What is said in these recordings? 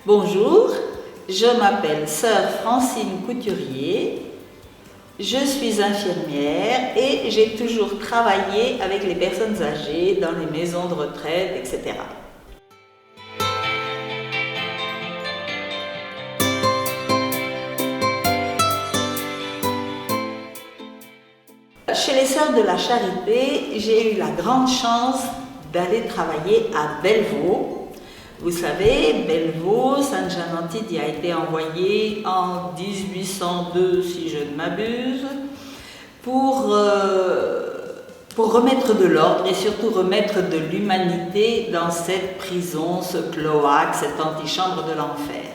Bonjour, je m'appelle Sœur Francine Couturier, je suis infirmière et j'ai toujours travaillé avec les personnes âgées dans les maisons de retraite, etc. Chez les Sœurs de la Charité, j'ai eu la grande chance d'aller travailler à Bellevaux. Vous savez, Bellevaux, Saint-Jean-d'Antibes y a été envoyé en 1802, si je ne m'abuse, pour remettre de l'ordre et surtout remettre de l'humanité dans cette prison, ce cloaque, cette antichambre de l'enfer.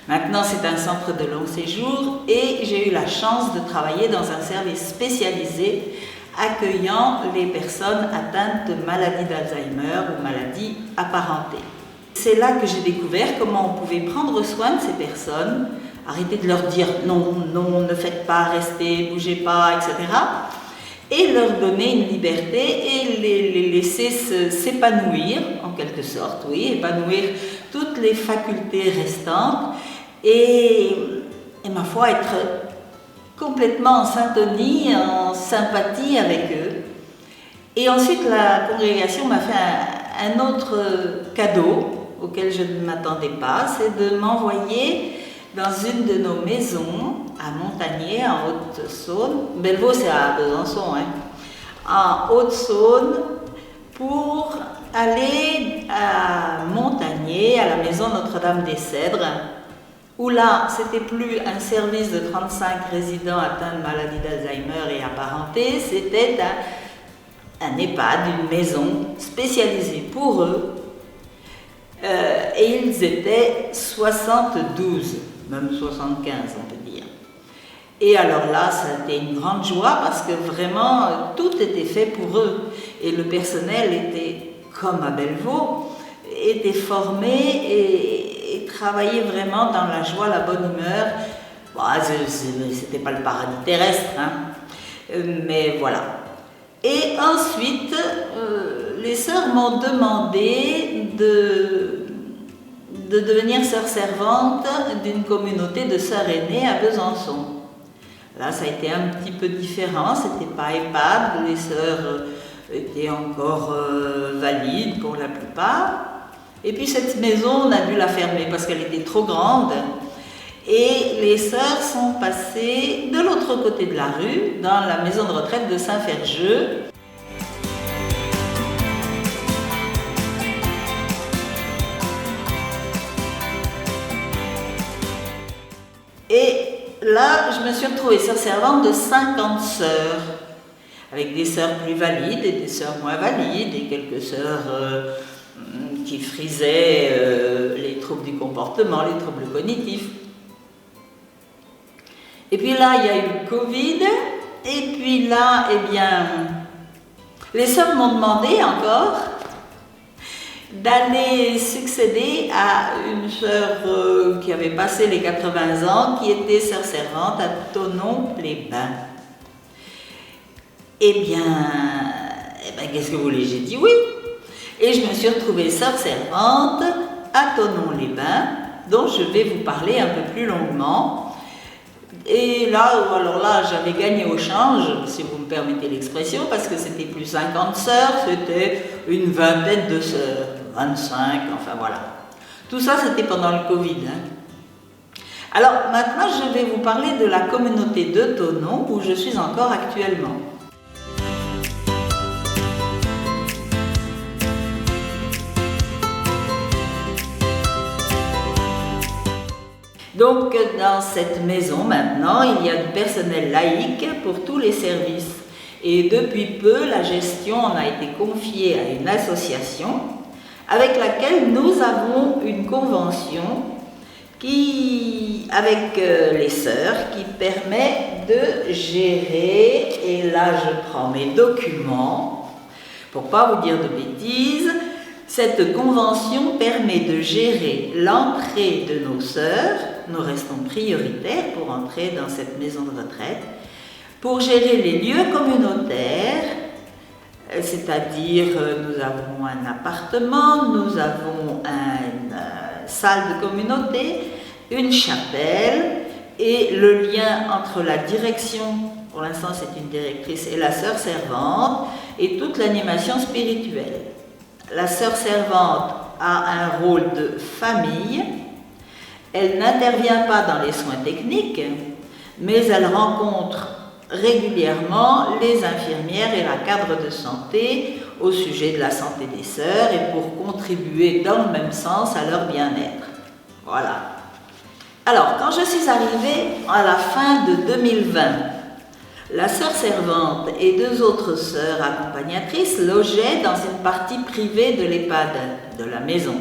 Maintenant, c'est un centre de long séjour et j'ai eu la chance de travailler dans un service spécialisé accueillant les personnes atteintes de maladie d'Alzheimer ou maladies apparentées. C'est là que j'ai découvert comment on pouvait prendre soin de ces personnes, arrêter de leur dire non, non, ne faites pas, restez, bougez pas, etc. Et leur donner une liberté et les laisser s'épanouir, en quelque sorte, oui, épanouir toutes les facultés restantes et ma foi, être complètement en syntonie, en sympathie avec eux. Et ensuite, la congrégation m'a fait un autre cadeau auquel je ne m'attendais pas, c'est de m'envoyer dans une de nos maisons à Montagnier, en Haute-Saône. Bellevaux, c'est à Besançon, en Haute-Saône, pour aller à Montagnier, à la maison Notre-Dame-des-Cèdres, où là, c'était plus un service de 35 résidents atteints de maladie d'Alzheimer et apparentés, c'était un EHPAD, une maison spécialisée pour eux, et ils étaient 72, même 75 on peut dire. Et alors là, ça a été une grande joie parce que vraiment, tout était fait pour eux. Et le personnel était, comme à Bellevaux, était formé et travaillait vraiment dans la joie, la bonne humeur. Bon, c'était pas le paradis terrestre, mais voilà. Et ensuite, les sœurs m'ont demandé de devenir sœur servante d'une communauté de sœurs aînées à Besançon. Là, ça a été un petit peu différent, c'était pas EHPAD, les sœurs étaient encore valides pour la plupart. Et puis cette maison, on a dû la fermer parce qu'elle était trop grande. Et les sœurs sont passées de l'autre côté de la rue, dans la maison de retraite de Saint-Ferjeux. Et là, je me suis retrouvée sœur servante de 50 sœurs, avec des sœurs plus valides et des sœurs moins valides, et quelques sœurs qui frisaient les troubles du comportement, les troubles cognitifs. Et puis là, il y a eu le Covid, et puis là, eh bien, les sœurs m'ont demandé encore d'aller succéder à une sœur qui avait passé les 80 ans, qui était sœur servante à Thonon-les-Bains. Eh bien, qu'est-ce que vous voulez? J'ai dit oui. Et je me suis retrouvée sœur servante à Thonon-les-Bains, dont je vais vous parler un peu plus longuement. Et là, alors là, j'avais gagné au change, si vous me permettez l'expression, parce que c'était plus 50 sœurs, c'était une vingtaine de sœurs, 25, enfin voilà. Tout ça, c'était pendant le Covid. Alors maintenant, je vais vous parler de la communauté de Thonon, où je suis encore actuellement. Donc, dans cette maison, maintenant, il y a du personnel laïque pour tous les services. Et depuis peu, la gestion en a été confiée à une association avec laquelle nous avons une convention avec les sœurs qui permet de gérer, et là je prends mes documents pour ne pas vous dire de bêtises. Cette convention permet de gérer l'entrée de nos sœurs, nous restons prioritaires pour entrer dans cette maison de retraite, pour gérer les lieux communautaires, c'est-à-dire nous avons un appartement, nous avons salle de communauté, une chapelle et le lien entre la direction, pour l'instant c'est une directrice, et la sœur servante et toute l'animation spirituelle. La sœur servante a un rôle de famille, elle n'intervient pas dans les soins techniques, mais elle rencontre régulièrement les infirmières et la cadre de santé au sujet de la santé des sœurs et pour contribuer dans le même sens à leur bien-être. Voilà. Alors, quand je suis arrivée à la fin de 2020, la sœur servante et 2 autres sœurs accompagnatrices logeaient dans une partie privée de l'EHPAD, de la maison.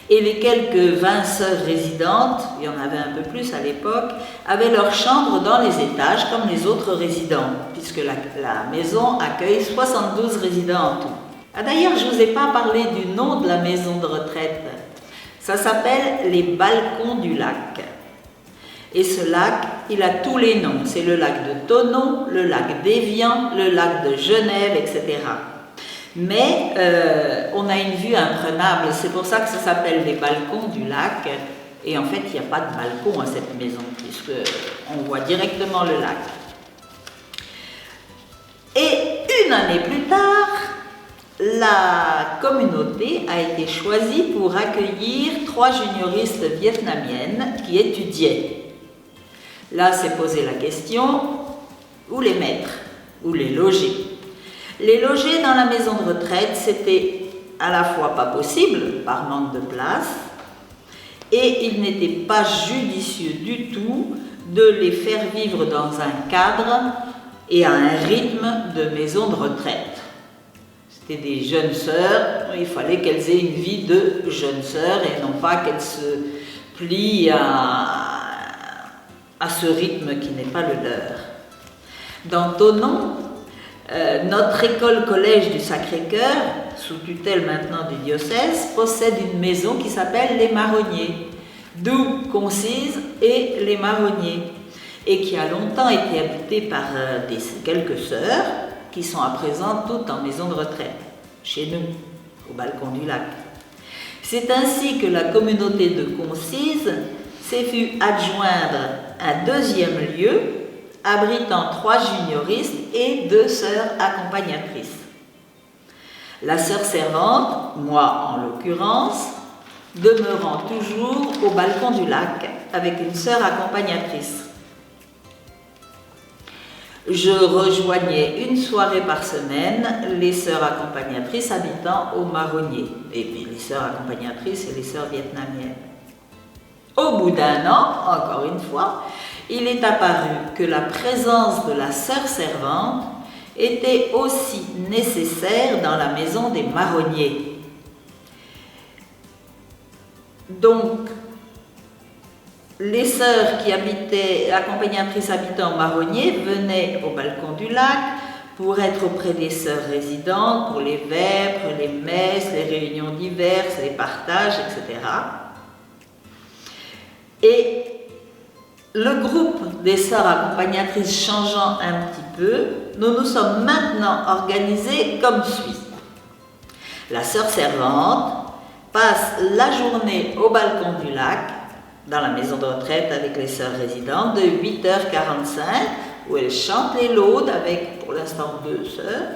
Et les quelques 20 sœurs résidentes, il y en avait un peu plus à l'époque, avaient leur chambre dans les étages comme les autres résidents, puisque la maison accueille 72 résidents en tout. Ah, d'ailleurs, je ne vous ai pas parlé du nom de la maison de retraite. Ça s'appelle les Balcons du Lac. Et ce lac, il a tous les noms. C'est le lac de Thonon, le lac d'Évian, le lac de Genève, etc. Mais on a une vue imprenable, c'est pour ça que ça s'appelle les Balcons du Lac. Et en fait, il n'y a pas de balcon à cette maison, puisqu'on voit directement le lac. Et une année plus tard, la communauté a été choisie pour accueillir 3 junioristes vietnamiennes qui étudiaient. Là, s'est posé la question, où les mettre, où les loger? Les loger dans la maison de retraite, c'était à la fois pas possible, par manque de place, et il n'était pas judicieux du tout de les faire vivre dans un cadre et à un rythme de maison de retraite. C'était des jeunes sœurs, il fallait qu'elles aient une vie de jeunes sœurs et non pas qu'elles se plient à ce rythme qui n'est pas le leur. Dans Thonon, notre école-collège du Sacré-Cœur, sous tutelle maintenant du diocèse, possède une maison qui s'appelle les Marronniers, d'où Concise et les Marronniers, et qui a longtemps été habitée par quelques sœurs qui sont à présent toutes en maison de retraite, chez nous, au Balcon du Lac. C'est ainsi que la communauté de Concise s'est vue adjoindre un 2e lieu abritant 3 junioristes et 2 sœurs accompagnatrices. La sœur servante, moi en l'occurrence, demeurant toujours au Balcon du Lac avec une sœur accompagnatrice. Je rejoignais une soirée par semaine les sœurs accompagnatrices habitant au Marronnier, et puis les sœurs accompagnatrices et les sœurs vietnamiennes. Au bout d'1 an, encore une fois, il est apparu que la présence de la sœur servante était aussi nécessaire dans la maison des Marronniers. Donc, les sœurs qui habitaient, accompagnatrices habitant au Marronnier, venaient au Balcon du Lac pour être auprès des sœurs résidentes, pour les vêpres, les messes, les réunions diverses, les partages, etc. Et le groupe des sœurs accompagnatrices changeant un petit peu, nous nous sommes maintenant organisés comme suit. La sœur servante passe la journée au Balcon du Lac, dans la maison de retraite avec les sœurs résidentes, de 8h45, où elle chante les laudes avec, pour l'instant, 2 sœurs,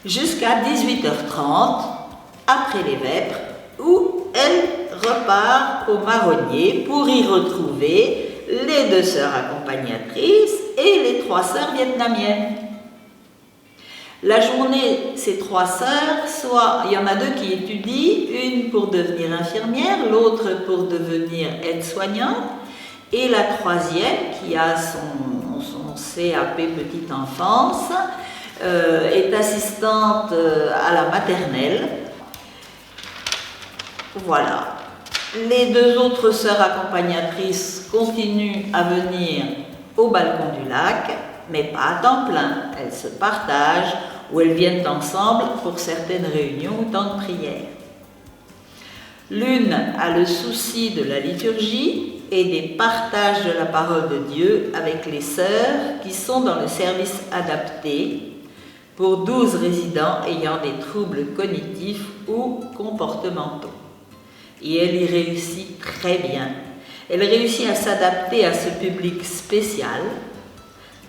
jusqu'à 18h30, après les vêpres, où elle repart au Marronnier pour y retrouver les 2 sœurs accompagnatrices et les 3 sœurs vietnamiennes. La journée, ces 3 sœurs, soit il y en a 2 qui étudient, une pour devenir infirmière, l'autre pour devenir aide-soignante, et la 3e qui a son CAP petite enfance, est assistante à la maternelle. Voilà. Les 2 autres sœurs accompagnatrices continuent à venir au Balcon du Lac, mais pas à temps plein. Elles se partagent ou elles viennent ensemble pour certaines réunions ou temps de prière. L'une a le souci de la liturgie et des partages de la parole de Dieu avec les sœurs qui sont dans le service adapté pour 12 résidents ayant des troubles cognitifs ou comportementaux. et elle y réussit très bien. Elle réussit à s'adapter à ce public spécial,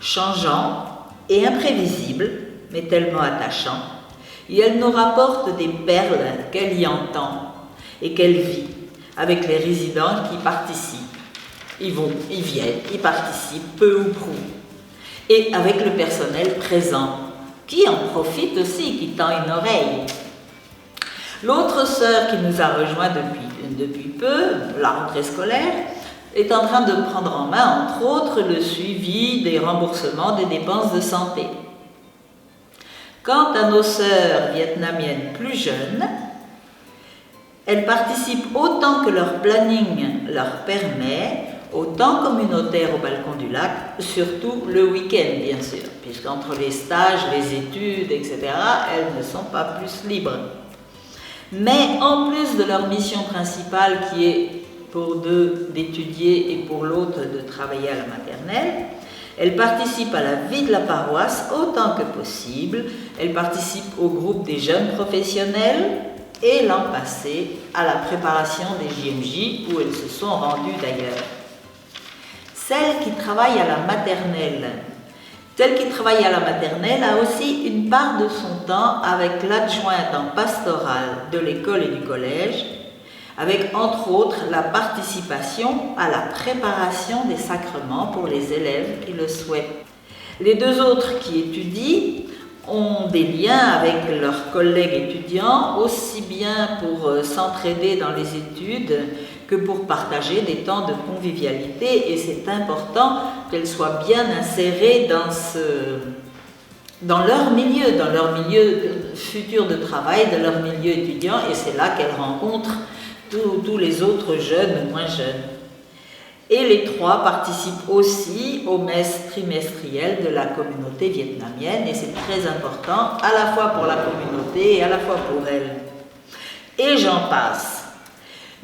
changeant et imprévisible, mais tellement attachant, et elle nous rapporte des perles qu'elle y entend et qu'elle vit avec les résidents qui participent. Ils vont, ils viennent, ils participent peu ou prou, et avec le personnel présent, qui en profite aussi, qui tend une oreille. L'autre sœur qui nous a rejoint depuis peu, la rentrée scolaire, est en train de prendre en main, entre autres, le suivi des remboursements des dépenses de santé. Quant à nos sœurs vietnamiennes plus jeunes, elles participent autant que leur planning leur permet au temps communautaire au balcon du lac, surtout le week-end bien sûr, puisqu'entre les stages, les études, etc., elles ne sont pas plus libres. Mais en plus de leur mission principale qui est pour deux d'étudier et pour l'autre de travailler à la maternelle, elles participent à la vie de la paroisse autant que possible. Elles participent au groupe des jeunes professionnels et l'an passé à la préparation des JMJ où elles se sont rendues d'ailleurs. Celle qui travaille à la maternelle a aussi une part de son temps avec l'adjointe en pastorale de l'école et du collège, avec entre autres la participation à la préparation des sacrements pour les élèves qui le souhaitent. Les deux autres qui étudient ont des liens avec leurs collègues étudiants, aussi bien pour s'entraider dans les études que pour partager des temps de convivialité, et c'est important qu'elles soient bien insérées dans leur milieu futur de travail, dans leur milieu étudiant, et c'est là qu'elles rencontrent tous les autres jeunes ou moins jeunes. Et les trois participent aussi aux messes trimestrielles de la communauté vietnamienne, et c'est très important, à la fois pour la communauté et à la fois pour elles. Et j'en passe.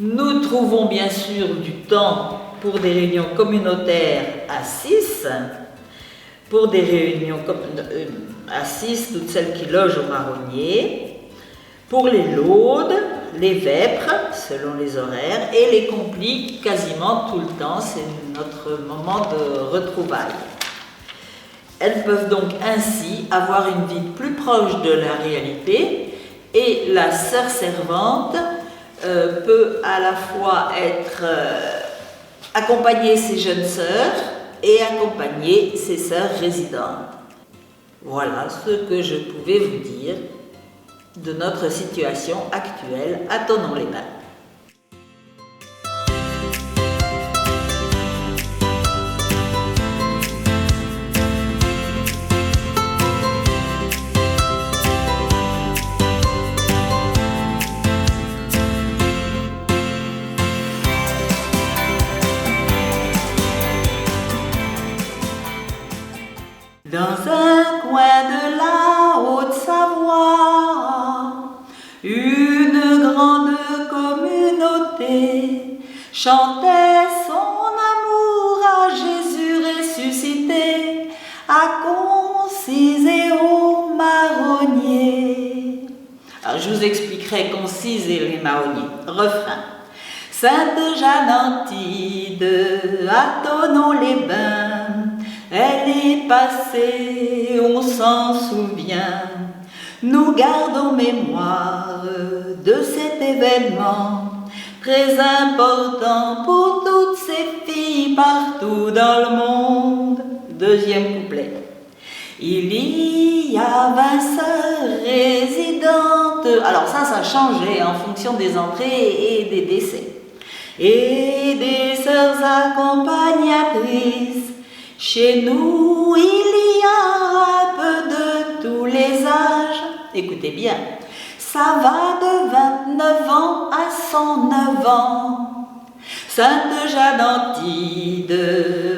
Nous trouvons bien sûr du temps pour des réunions communautaires à 6, pour des réunions à 6, toutes celles qui logent au Marronnier, pour les laudes, les vêpres, selon les horaires, et les complis quasiment tout le temps, c'est notre moment de retrouvailles. Elles peuvent donc ainsi avoir une vie plus proche de la réalité, et la sœur servante peut à la fois accompagner ses jeunes sœurs et accompagner ses sœurs résidentes. Voilà ce que je pouvais vous dire de notre situation actuelle à Thonon-les-Bains. Dans un coin de la Haute-Savoie, une grande communauté chantait son amour à Jésus ressuscité, à Concise et au Marronnier. Alors je vous expliquerai Concise et les Marronniers. Refrain. Sainte Jeanne Antide, à Thonon-les-Bains, elle est passée, on s'en souvient. Nous gardons mémoire de cet événement très important pour toutes ces filles partout dans le monde. Deuxième couplet. Il y a 20 sœurs résidentes. Alors ça a changé en fonction des entrées et des décès. Et des sœurs accompagnatrices. Chez nous, il y a un peu de tous les âges. Écoutez bien, ça va de 29 ans à 109 ans. Sainte Jeanne Antide,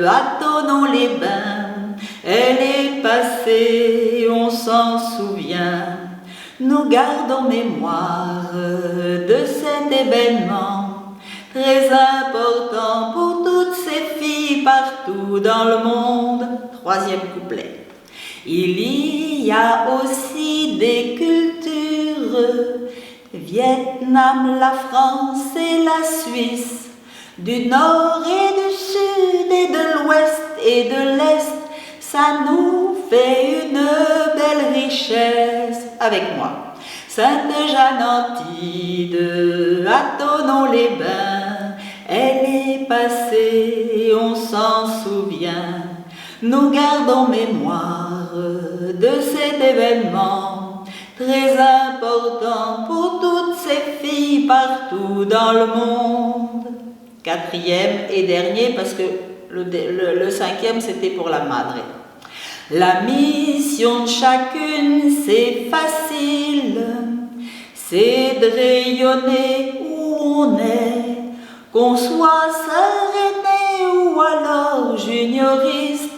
à Thonon-les-Bains, elle est passée, on s'en souvient. Nous gardons mémoire de cet événement très important pour toutes ces filles partout dans le monde. Troisième couplet. Il y a aussi des cultures Vietnam, la France et la Suisse, du nord et du sud et de l'ouest et de l'est, ça nous fait une belle richesse. Avec moi. Sainte-Jeanne Antide, à Thonon-les-Bains, elle est passée, on s'en souvient. Nous gardons mémoire de cet événement très important pour toutes ces filles partout dans le monde. Quatrième et dernier, parce que le cinquième c'était pour la madre. La mission de chacune, c'est facile, c'est de rayonner où on est, qu'on soit sœur aînée ou alors junioriste,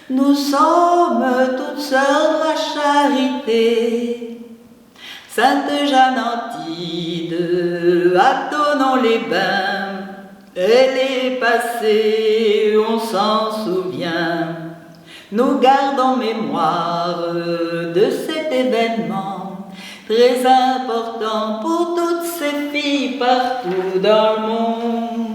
nous sommes toutes sœurs de la charité. Sainte-Jeanne Antide, à Thonon-les-Bains, elle est passée, on s'en souvient. Nous gardons mémoire de cet événement très important pour toutes ces filles partout dans le monde.